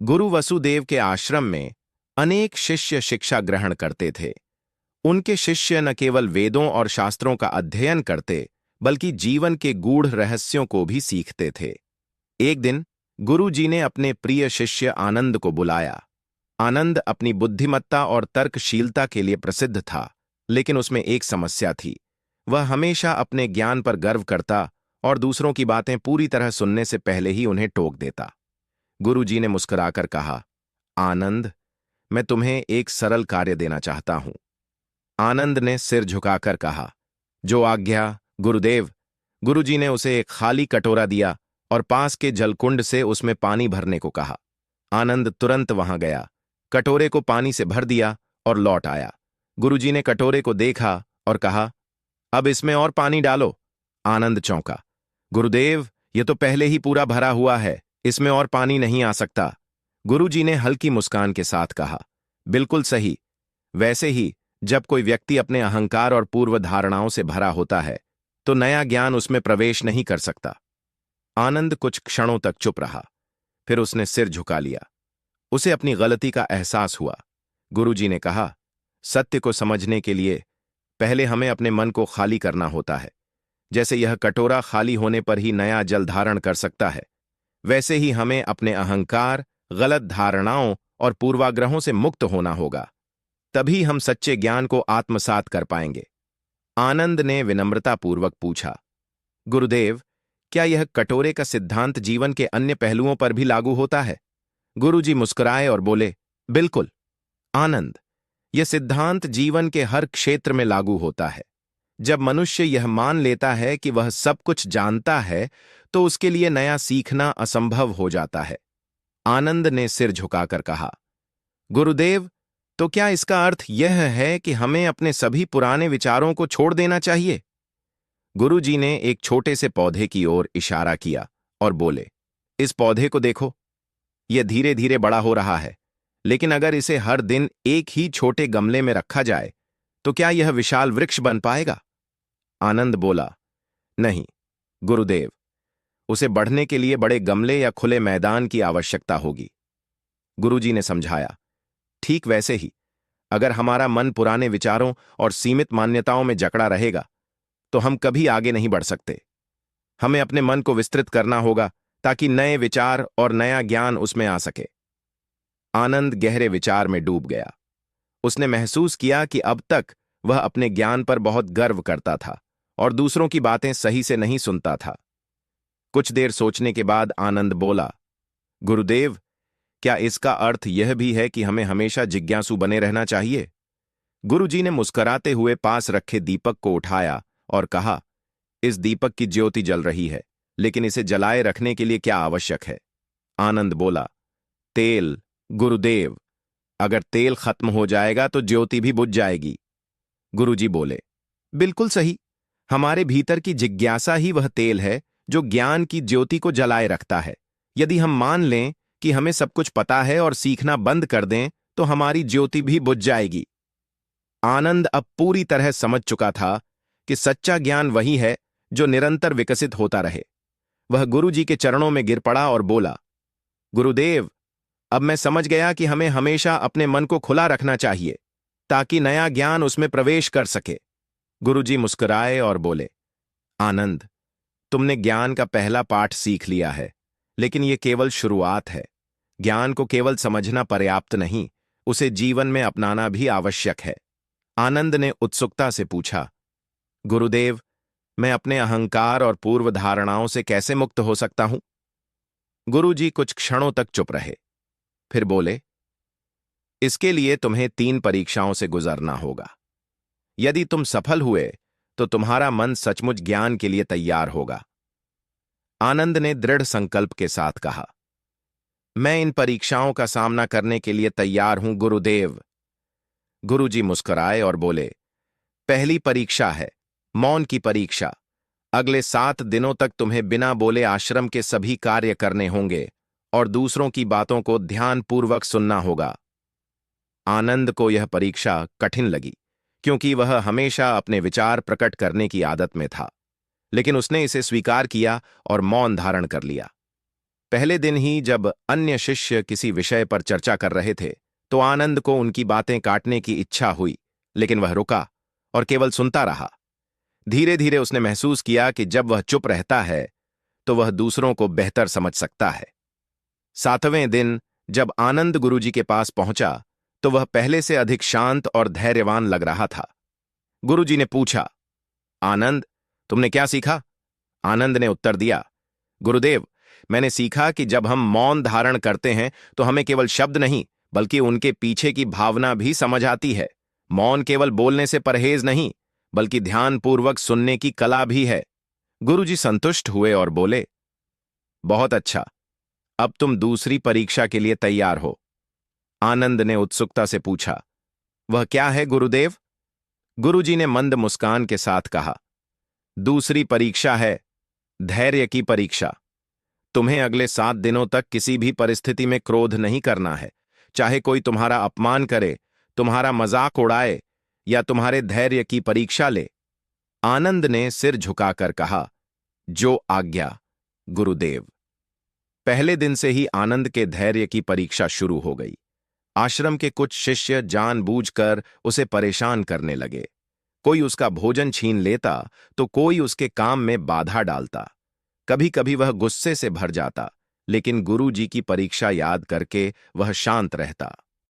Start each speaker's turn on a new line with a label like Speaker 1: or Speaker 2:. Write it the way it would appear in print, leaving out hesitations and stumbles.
Speaker 1: गुरु वसुदेव के आश्रम में अनेक शिष्य शिक्षा ग्रहण करते थे। उनके शिष्य न केवल वेदों और शास्त्रों का अध्ययन करते, बल्कि जीवन के गूढ़ रहस्यों को भी सीखते थे। एक दिन गुरु जी ने अपने प्रिय शिष्य आनंद को बुलाया। आनंद अपनी बुद्धिमत्ता और तर्कशीलता के लिए प्रसिद्ध था, लेकिन उसमें एक समस्या थी। वह हमेशा अपने ज्ञान पर गर्व करता और दूसरों की बातें पूरी तरह सुनने से पहले ही उन्हें टोक देता। गुरु जी ने मुस्कुराकर कहा, आनंद, मैं तुम्हें एक सरल कार्य देना चाहता हूं। आनंद ने सिर झुकाकर कहा, जो आज्ञा गुरुदेव। गुरुजी ने उसे एक खाली कटोरा दिया और पास के जलकुंड से उसमें पानी भरने को कहा। आनंद तुरंत वहां गया, कटोरे को पानी से भर दिया और लौट आया। गुरुजी ने कटोरे को देखा और कहा, अब इसमें और पानी डालो। आनंद चौंका, गुरुदेव, ये तो पहले ही पूरा भरा हुआ है, इसमें और पानी नहीं आ सकता। गुरुजी ने हल्की मुस्कान के साथ कहा, बिल्कुल सही। वैसे ही जब कोई व्यक्ति अपने अहंकार और पूर्व धारणाओं से भरा होता है, तो नया ज्ञान उसमें प्रवेश नहीं कर सकता। आनंद कुछ क्षणों तक चुप रहा, फिर उसने सिर झुका लिया। उसे अपनी गलती का एहसास हुआ। गुरुजी ने कहा, सत्य को समझने के लिए पहले हमें अपने मन को खाली करना होता है। जैसे यह कटोरा खाली होने पर ही नया जल धारण कर सकता है, वैसे ही हमें अपने अहंकार, गलत धारणाओं और पूर्वाग्रहों से मुक्त होना होगा। तभी हम सच्चे ज्ञान को आत्मसात कर पाएंगे। आनंद ने विनम्रतापूर्वक पूछा, गुरुदेव, क्या यह कटोरे का सिद्धांत जीवन के अन्य पहलुओं पर भी लागू होता है? गुरुजी मुस्कुराए और बोले, बिल्कुल आनंद, यह सिद्धांत जीवन के हर क्षेत्र में लागू होता है। जब मनुष्य यह मान लेता है कि वह सब कुछ जानता है, तो उसके लिए नया सीखना असंभव हो जाता है। आनंद ने सिर झुकाकर कहा, गुरुदेव, तो क्या इसका अर्थ यह है कि हमें अपने सभी पुराने विचारों को छोड़ देना चाहिए? गुरुजी ने एक छोटे से पौधे की ओर इशारा किया और बोले, इस पौधे को देखो, यह धीरे धीरे बड़ा हो रहा है, लेकिन अगर इसे हर दिन एक ही छोटे गमले में रखा जाए, तो क्या यह विशाल वृक्ष बन पाएगा? आनंद बोला, नहीं गुरुदेव, उसे बढ़ने के लिए बड़े गमले या खुले मैदान की आवश्यकता होगी। गुरुजी ने समझाया, ठीक वैसे ही अगर हमारा मन पुराने विचारों और सीमित मान्यताओं में जकड़ा रहेगा, तो हम कभी आगे नहीं बढ़ सकते। हमें अपने मन को विस्तृत करना होगा ताकि नए विचार और नया ज्ञान उसमें आ सके। आनंद गहरे विचार में डूब गया। उसने महसूस किया कि अब तक वह अपने ज्ञान पर बहुत गर्व करता था और दूसरों की बातें सही से नहीं सुनता था। कुछ देर सोचने के बाद आनंद बोला, गुरुदेव, क्या इसका अर्थ यह भी है कि हमें हमेशा जिज्ञासु बने रहना चाहिए? गुरुजी ने मुस्कुराते हुए पास रखे दीपक को उठाया और कहा, इस दीपक की ज्योति जल रही है, लेकिन इसे जलाए रखने के लिए क्या आवश्यक है? आनंद बोला, तेल गुरुदेव, अगर तेल खत्म हो जाएगा तो ज्योति भी बुझ जाएगी। गुरुजी बोले, बिल्कुल सही। हमारे भीतर की जिज्ञासा ही वह तेल है जो ज्ञान की ज्योति को जलाए रखता है। यदि हम मान लें कि हमें सब कुछ पता है और सीखना बंद कर दें, तो हमारी ज्योति भी बुझ जाएगी। आनंद अब पूरी तरह समझ चुका था कि सच्चा ज्ञान वही है जो निरंतर विकसित होता रहे। वह गुरुजी के चरणों में गिर पड़ा और बोला, गुरुदेव, अब मैं समझ गया कि हमें हमेशा अपने मन को खुला रखना चाहिए ताकि नया ज्ञान उसमें प्रवेश कर सके। गुरुजी मुस्कुराए और बोले, आनंद, तुमने ज्ञान का पहला पाठ सीख लिया है, लेकिन यह केवल शुरुआत है। ज्ञान को केवल समझना पर्याप्त नहीं, उसे जीवन में अपनाना भी आवश्यक है। आनंद ने उत्सुकता से पूछा, गुरुदेव, मैं अपने अहंकार और पूर्व धारणाओं से कैसे मुक्त हो सकता हूं? गुरुजी कुछ क्षणों तक चुप रहे, फिर बोले, इसके लिए तुम्हें 3 परीक्षाओं से गुजरना होगा। यदि तुम सफल हुए तो तुम्हारा मन सचमुच ज्ञान के लिए तैयार होगा। आनंद ने दृढ़ संकल्प के साथ कहा, मैं इन परीक्षाओं का सामना करने के लिए तैयार हूं गुरुदेव। गुरुजी मुस्कुराए और बोले, पहली परीक्षा है मौन की परीक्षा। अगले 7 दिनों तक तुम्हें बिना बोले आश्रम के सभी कार्य करने होंगे और दूसरों की बातों को ध्यानपूर्वक सुनना होगा। आनंद को यह परीक्षा कठिन लगी, क्योंकि वह हमेशा अपने विचार प्रकट करने की आदत में था, लेकिन उसने इसे स्वीकार किया और मौन धारण कर लिया। पहले दिन ही जब अन्य शिष्य किसी विषय पर चर्चा कर रहे थे तो आनंद को उनकी बातें काटने की इच्छा हुई, लेकिन वह रुका और केवल सुनता रहा। धीरे धीरे उसने महसूस किया कि जब वह चुप रहता है तो वह दूसरों को बेहतर समझ सकता है। 7वें दिन जब आनंद गुरुजी के पास पहुंचा तो वह पहले से अधिक शांत और धैर्यवान लग रहा था। गुरुजी ने पूछा, आनंद, तुमने क्या सीखा? आनंद ने उत्तर दिया, गुरुदेव, मैंने सीखा कि जब हम मौन धारण करते हैं तो हमें केवल शब्द नहीं बल्कि उनके पीछे की भावना भी समझ आती है। मौन केवल बोलने से परहेज नहीं बल्कि ध्यानपूर्वक सुनने की कला भी है। गुरुजी संतुष्ट हुए और बोले, बहुत अच्छा, अब तुम दूसरी परीक्षा के लिए तैयार हो। आनंद ने उत्सुकता से पूछा, वह क्या है गुरुदेव? गुरुजी ने मंद मुस्कान के साथ कहा, दूसरी परीक्षा है धैर्य की परीक्षा। तुम्हें अगले 7 दिनों तक किसी भी परिस्थिति में क्रोध नहीं करना है, चाहे कोई तुम्हारा अपमान करे, तुम्हारा मजाक उड़ाए या तुम्हारे धैर्य की परीक्षा ले। आनंद ने सिर झुकाकर कहा, जो आज्ञा गुरुदेव। पहले दिन से ही आनंद के धैर्य की परीक्षा शुरू हो गई। आश्रम के कुछ शिष्य जानबूझकर उसे परेशान करने लगे। कोई उसका भोजन छीन लेता तो कोई उसके काम में बाधा डालता। कभी कभी वह गुस्से से भर जाता, लेकिन गुरु जी की परीक्षा याद करके वह शांत रहता।